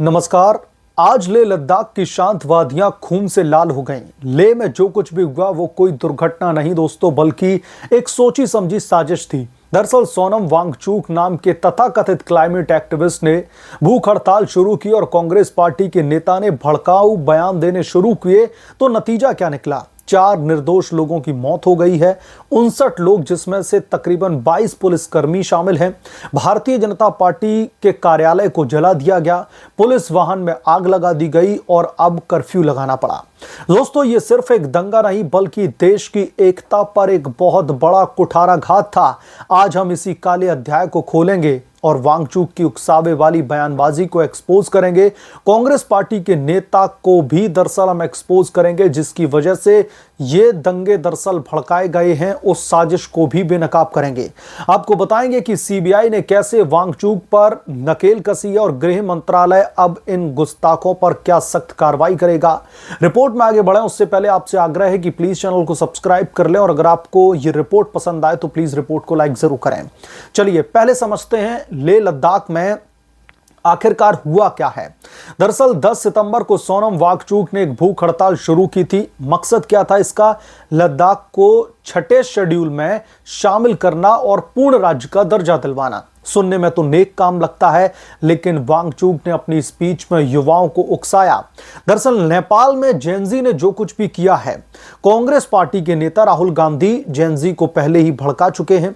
नमस्कार। आज लेह लद्दाख की शांत वादियां खून से लाल हो गईं। लेह में जो कुछ भी हुआ वो कोई दुर्घटना नहीं दोस्तों, बल्कि एक सोची समझी साजिश थी। दरअसल सोनम वांगचुक नाम के तथाकथित क्लाइमेट एक्टिविस्ट ने भूख हड़ताल शुरू की और कांग्रेस पार्टी के नेता ने भड़काऊ बयान देने शुरू किए। तो नतीजा क्या निकला? 4 निर्दोष लोगों की मौत हो गई है। 59 लोग, जिसमें से तकरीबन 22 पुलिसकर्मी शामिल हैं। भारतीय जनता पार्टी के कार्यालय को जला दिया गया, पुलिस वाहन में आग लगा दी गई और अब कर्फ्यू लगाना पड़ा। दोस्तों, ये सिर्फ एक दंगा नहीं बल्कि देश की एकता पर एक बहुत बड़ा कुठाराघात था। आज हम इसी काले अध्याय को खोलेंगे और वांगचुक की उकसावे वाली बयानबाजी को एक्सपोज करेंगे। कांग्रेस पार्टी के नेता को भी दरअसल हम एक्सपोज करेंगे, जिसकी वजह से ये दंगे दरअसल भड़काए गए हैं। उस साजिश को भी बेनकाब करेंगे। आपको बताएंगे कि सीबीआई ने कैसे वांगचुक पर नकेल कसी है और गृह मंत्रालय अब इन गुस्ताखों पर क्या सख्त कार्रवाई करेगा। रिपोर्ट में आगे बढ़े उससे पहले आपसे आग्रह है कि प्लीज चैनल को सब्सक्राइब कर लें और अगर आपको ये रिपोर्ट पसंद आए तो प्लीज रिपोर्ट को लाइक जरूर करें। चलिए पहले समझते हैं लेह लद्दाख में आखिरकार हुआ क्या है। दरअसल 10 सितंबर को सोनम वांगचुक ने एक भूख हड़ताल शुरू की थी। मकसद क्या था इसका? लद्दाख को 6ठे शेड्यूल में शामिल करना और पूर्ण राज्य का दर्जा दिलवाना। सुनने में तो नेक काम लगता है, लेकिन वांगचुक ने अपनी स्पीच में युवाओं को उकसाया। दरअसल नेपाल में जेनजी ने जो कुछ भी किया है, कांग्रेस पार्टी के नेता राहुल गांधी जेनजी को पहले ही भड़का चुके हैं।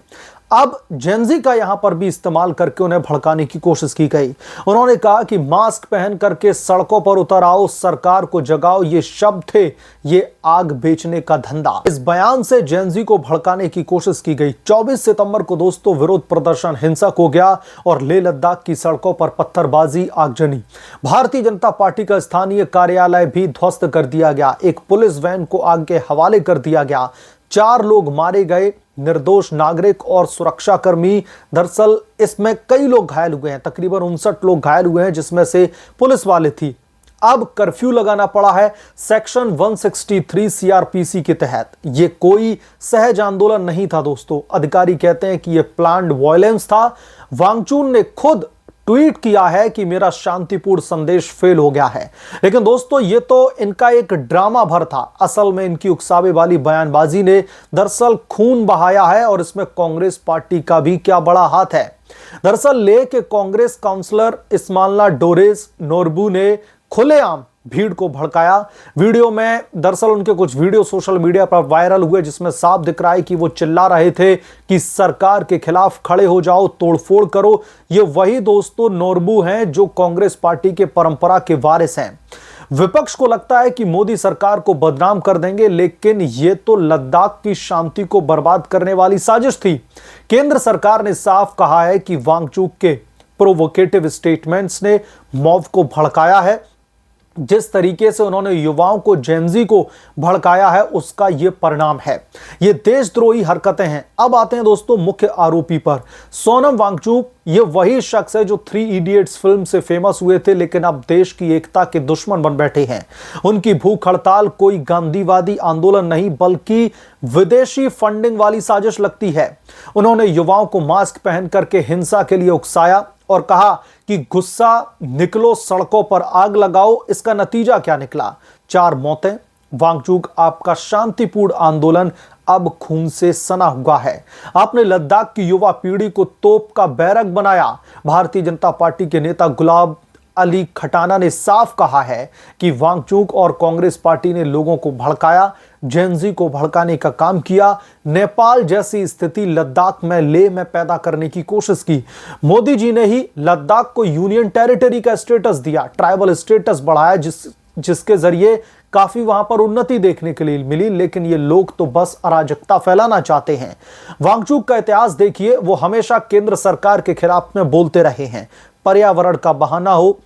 अब जेनजी का यहां पर भी इस्तेमाल करके उन्हें भड़काने की कोशिश की गई। उन्होंने कहा कि मास्क पहन करके सड़कों पर उतर आओ, सरकार को जगाओ। ये शब्द थे, ये आग बेचने का धंधा। इस बयान से जेनजी को भड़काने की कोशिश की गई। 24 सितंबर को दोस्तों विरोध प्रदर्शन हिंसक हो गया और लेह लद्दाख की सड़कों पर पत्थरबाजी, आगजनी। भारतीय जनता पार्टी का स्थानीय कार्यालय भी ध्वस्त कर दिया गया। एक पुलिस वैन को आग के हवाले कर दिया गया। 4 लोग मारे गए, निर्दोष नागरिक और सुरक्षाकर्मी। दरअसल इसमें कई लोग घायल हुए हैं, तकरीबन 59 लोग घायल हुए हैं, जिसमें से पुलिस वाले थी। अब कर्फ्यू लगाना पड़ा है सेक्शन 163 सीआरपीसी के तहत। यह कोई सहज आंदोलन नहीं था दोस्तों। अधिकारी कहते हैं कि यह प्लान्ड वायलेंस था। वांगचुक ने खुद ट्वीट किया है कि मेरा शांतिपूर्ण संदेश फेल हो गया है। लेकिन दोस्तों ये तो इनका एक ड्रामा भर था। असल में इनकी उकसावे वाली बयानबाजी ने दरअसल खून बहाया है और इसमें कांग्रेस पार्टी का भी क्या बड़ा हाथ है। दरअसल लेह के कांग्रेस काउंसलर इस्माइला डोरेस नोरबू ने खुलेआम भीड़ को भड़काया। वीडियो में दरअसल उनके कुछ वीडियो सोशल मीडिया पर वायरल हुए, जिसमें साफ दिख रहा है कि वो चिल्ला रहे थे कि सरकार के खिलाफ खड़े हो जाओ, तोड़फोड़ करो। ये वही दोस्तों नोरबू हैं जो कांग्रेस पार्टी के परंपरा के वारिस हैं। विपक्ष को लगता है कि मोदी सरकार को बदनाम कर देंगे, लेकिन ये तो लद्दाख की शांति को बर्बाद करने वाली साजिश थी। केंद्र सरकार ने साफ कहा है कि वांगचुक के प्रोवोकेटिव स्टेटमेंट्स ने मॉब को भड़काया है। जिस तरीके से उन्होंने युवाओं को जेनजी को भड़काया है, उसका यह परिणाम है। ये देशद्रोही हरकतें हैं। अब आते हैं दोस्तों मुख्य आरोपी पर। सोनम वांगचुक ये वही शख्स है जो 3 इडियट्स फिल्म से फेमस हुए थे, लेकिन अब देश की एकता के दुश्मन बन बैठे हैं। उनकी भूख हड़ताल कोई गांधीवादी आंदोलन नहीं बल्कि विदेशी फंडिंग वाली साजिश लगती है। उन्होंने युवाओं को मास्क पहन करके हिंसा के लिए उकसाया और कहा कि गुस्सा निकलो, सड़कों पर आग लगाओ। इसका नतीजा क्या निकला? 4 मौतें। वांगचुक, आपका शांतिपूर्ण आंदोलन अब खून से सना हुआ है। आपने लद्दाख की युवा पीढ़ी को तोप का बैरक बनाया। भारतीय जनता पार्टी के नेता गुलाब अली खटाना ने साफ कहा है कि वांगचुक और कांग्रेस पार्टी ने लोगों को भड़काया, जेनजी को भड़काने का काम किया। नेपाल जैसी स्थिति लद्दाख में लेह में पैदा करने की कोशिश की। मोदी जी ने ही लद्दाख को यूनियन टेरिटरी का स्टेटस दिया, ट्राइबल स्टेटस बढ़ाया, जिसके जरिए काफी वहां पर उन्नति देखने के लिए मिली। लेकिन ये लोग तो बस अराजकता फैलाना चाहते हैं। वांगचुक का इतिहास देखिए, वो हमेशा केंद्र सरकार के खिलाफ में बोलते रहे हैं। पर्यावरण का बहाना हो,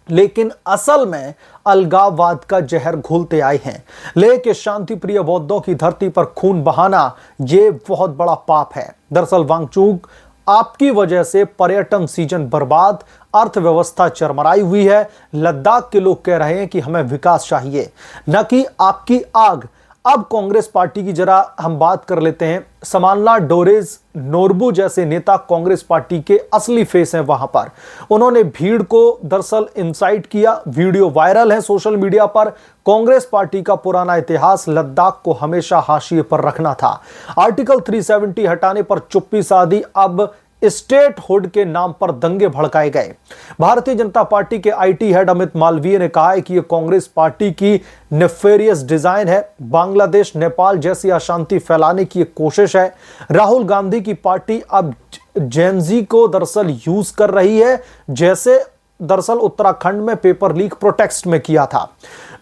लेकिन असल में अलगाववाद का जहर घोलते आए हैं। लेह के शांति प्रिय बौद्धों की धरती पर खून बहाना ये बहुत बड़ा पाप है। दरअसल वांगचुक, आपकी वजह से पर्यटन सीजन बर्बाद, अर्थव्यवस्था चरमराई हुई है। लद्दाख के लोग कह रहे हैं कि हमें विकास चाहिए, न कि आपकी आग। अब कांग्रेस पार्टी की जरा हम बात कर लेते हैं। समानला डोरेज नोरबू जैसे नेता कांग्रेस पार्टी के असली फेस हैं वहां पर। उन्होंने भीड़ को दरअसल इंसाइट किया। वीडियो वायरल है सोशल मीडिया पर। कांग्रेस पार्टी का पुराना इतिहास लद्दाख को हमेशा हाशिए पर रखना था। आर्टिकल 370 हटाने पर चुप्पी साधी। अब स्टेट हुड के नाम पर दंगे भड़काए गए। भारतीय जनता पार्टी के आईटी हेड अमित मालवीय ने कहा है कि यह कांग्रेस पार्टी की नेफेरियस डिजाइन है। बांग्लादेश नेपाल जैसी अशांति फैलाने की एक कोशिश है। राहुल गांधी की पार्टी अब जेनजी को दरअसल यूज कर रही है, जैसे दरअसल उत्तराखंड में पेपर लीक प्रोटेस्ट में किया था।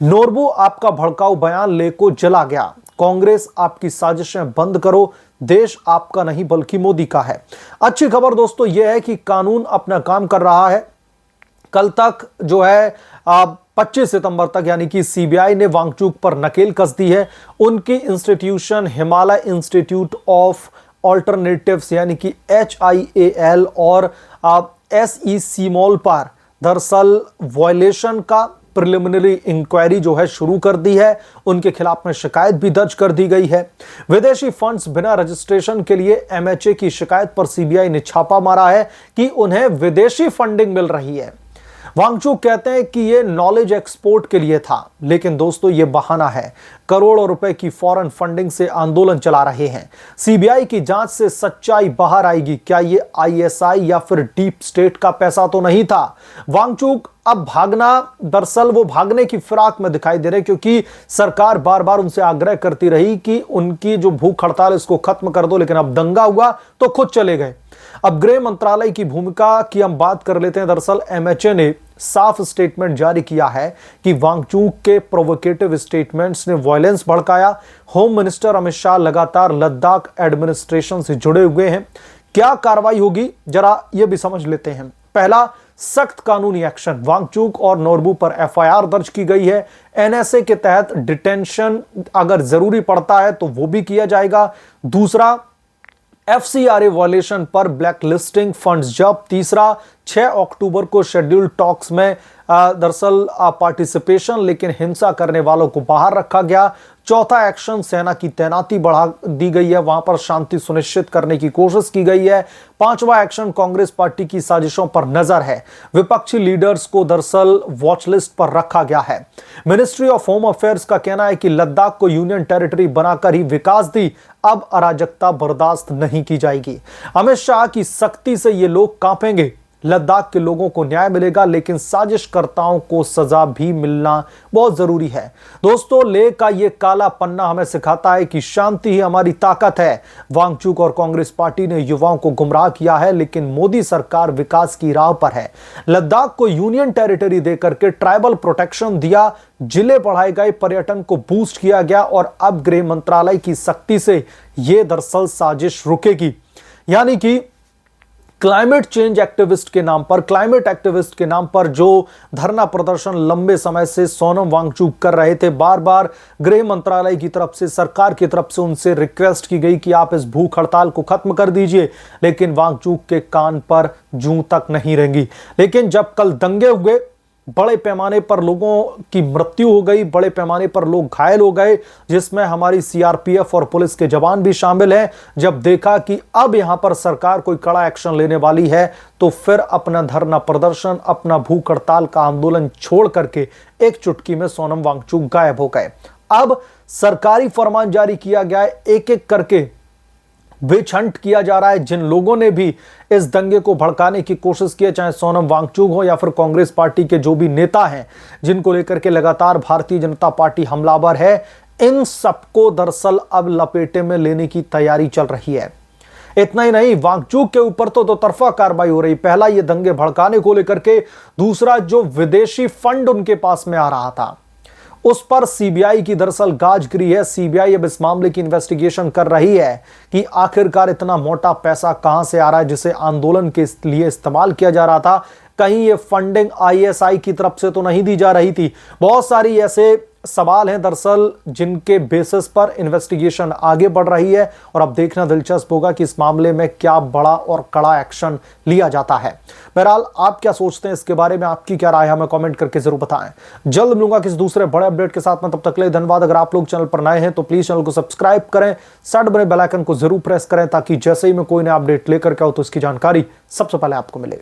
नोरबू आपका भड़काऊ बयान लेको जला गया। कांग्रेस आपकी साजिशें बंद करो। देश आपका नहीं बल्कि मोदी का है। अच्छी खबर दोस्तों यह है कि कानून अपना काम कर रहा है। कल तक जो है 25 सितंबर तक यानी कि सीबीआई ने वांगचुक पर नकेल कस दी है। उनकी institution Himalaya institute of alternatives यानी कि HIAL और SEC मॉल पर दरअसल वायलेशन का प्रिलिमिनरी इंक्वायरी जो है शुरू कर दी है। उनके खिलाफ में शिकायत भी दर्ज कर दी गई है। विदेशी फंड्स बिना रजिस्ट्रेशन के लिए MHA की शिकायत पर सीबीआई ने छापा मारा है कि उन्हें विदेशी फंडिंग मिल रही है। वांगचुक कहते हैं कि यह नॉलेज एक्सपोर्ट के लिए था, लेकिन दोस्तों यह बहाना है। करोड़ों रुपए की फॉरेन फंडिंग से आंदोलन चला रहे हैं। सीबीआई की जांच से सच्चाई बाहर आएगी। क्या यह ISI या फिर डीप स्टेट का पैसा तो नहीं था? वांगचुक अब भागना, दरअसल वो भागने की फिराक में दिखाई दे रहे, क्योंकि सरकार बार बार उनसे आग्रह करती रही कि उनकी जो भूख हड़ताल है इसको खत्म कर दो, लेकिन अब दंगा हुआ तो खुद चले गए। अब गृह मंत्रालय की भूमिका की हम बात कर लेते हैं। दरअसल MHA ने साफ स्टेटमेंट जारी किया है कि वांगचुक के प्रोवोकेटिव स्टेटमेंट्स ने वायलेंस भड़काया। होम मिनिस्टर अमित शाह लगातार लद्दाख एडमिनिस्ट्रेशन से जुड़े हुए हैं। क्या कार्रवाई होगी जरा यह भी समझ लेते हैं। पहला, सख्त कानूनी एक्शन। वांगचुक और नोरबू पर FIR दर्ज की गई है। NSA के तहत डिटेंशन अगर जरूरी पड़ता है तो वो भी किया जाएगा। दूसरा, FCRA वायलेशन पर ब्लैकलिस्टिंग, फंड्स जब्त। तीसरा, 6 अक्टूबर को शेड्यूल्ड टॉक्स में दरअसल पार्टिसिपेशन, लेकिन हिंसा करने वालों को बाहर रखा गया। चौथा एक्शन, सेना की तैनाती बढ़ा दी गई है, वहां पर शांति सुनिश्चित करने की कोशिश की गई है। पांचवा एक्शन, कांग्रेस पार्टी की साजिशों पर नजर है। विपक्षी लीडर्स को दरअसल वॉच लिस्ट पर रखा गया है। मिनिस्ट्री ऑफ होम अफेयर्स का कहना है कि लद्दाख को यूनियन टेरिटरी बनाकर ही विकास दी। अब अराजकता बर्दाश्त नहीं की जाएगी। अमित शाह की सख्ती से ये लोग कांपेंगे। लद्दाख के लोगों को न्याय मिलेगा, लेकिन साजिशकर्ताओं को सजा भी मिलना बहुत जरूरी है। दोस्तों, लेह का ये काला पन्ना हमें सिखाता है कि शांति ही हमारी ताकत है। वांगचुक और कांग्रेस पार्टी ने युवाओं को गुमराह किया है, लेकिन मोदी सरकार विकास की राह पर है। लद्दाख को यूनियन टेरिटरी देकर के ट्राइबल प्रोटेक्शन दिया, जिले बढ़ाए गए, पर्यटन को बूस्ट किया गया, और अब गृह मंत्रालय की सख्ती से यह दरअसल साजिश रुकेगी। यानी कि क्लाइमेट एक्टिविस्ट के नाम पर जो धरना प्रदर्शन लंबे समय से सोनम वांगचुक कर रहे थे, बार बार गृह मंत्रालय की तरफ से, सरकार की तरफ से उनसे रिक्वेस्ट की गई कि आप इस भूख हड़ताल को खत्म कर दीजिए, लेकिन वांगचुक के कान पर जूं तक नहीं रेंगी। लेकिन जब कल दंगे हुए, बड़े पैमाने पर लोगों की मृत्यु हो गई, बड़े पैमाने पर लोग घायल हो गए, जिसमें हमारी CRPF और पुलिस के जवान भी शामिल हैं। जब देखा कि अब यहां पर सरकार कोई कड़ा एक्शन लेने वाली है, तो फिर अपना धरना प्रदर्शन, अपना भूख हड़ताल का आंदोलन छोड़ करके एक चुटकी में सोनम वांगचुक गायब हो गए। अब सरकारी फरमान जारी किया गया है, एक एक करके विच हंट किया जा रहा है। जिन लोगों ने भी इस दंगे को भड़काने की कोशिश की है, चाहे सोनम वांगचुक हो या फिर कांग्रेस पार्टी के जो भी नेता हैं, जिनको लेकर के लगातार भारतीय जनता पार्टी हमलावर है, इन सबको दरअसल अब लपेटे में लेने की तैयारी चल रही है। इतना ही नहीं, वांगचुक के ऊपर तो दो तरफा कार्रवाई हो रही। पहला, ये दंगे भड़काने को लेकर के। दूसरा, जो विदेशी फंड उनके पास में आ रहा था, उस पर सीबीआई की दरअसल गाजगिरी है। सीबीआई अब इस मामले की इन्वेस्टिगेशन कर रही है कि आखिरकार इतना मोटा पैसा कहां से आ रहा है, जिसे आंदोलन के लिए इस्तेमाल किया जा रहा था। कहीं ये फंडिंग ISI की तरफ से तो नहीं दी जा रही थी। बहुत सारी ऐसे सवाल हैं दरअसल जिनके बेसिस पर इन्वेस्टिगेशन आगे बढ़ रही है और अब देखना दिलचस्प होगा कि इस मामले में क्या बड़ा और कड़ा एक्शन लिया जाता है। बहरहाल आप क्या सोचते हैं इसके बारे में, आपकी क्या राय है, हमें कमेंट करके जरूर बताएं। जल्द मिलूंगा किसी दूसरे बड़े अपडेट के साथ में, तब तक के लिए धन्यवाद। अगर आप लोग चैनल पर नए हैं तो प्लीज चैनल को सब्सक्राइब करें, साइड बने बेल आइकन को जरूर प्रेस करें ताकि जैसे ही मैं कोई नया अपडेट लेकर के आऊं तो इसकी जानकारी सबसे पहले आपको मिले।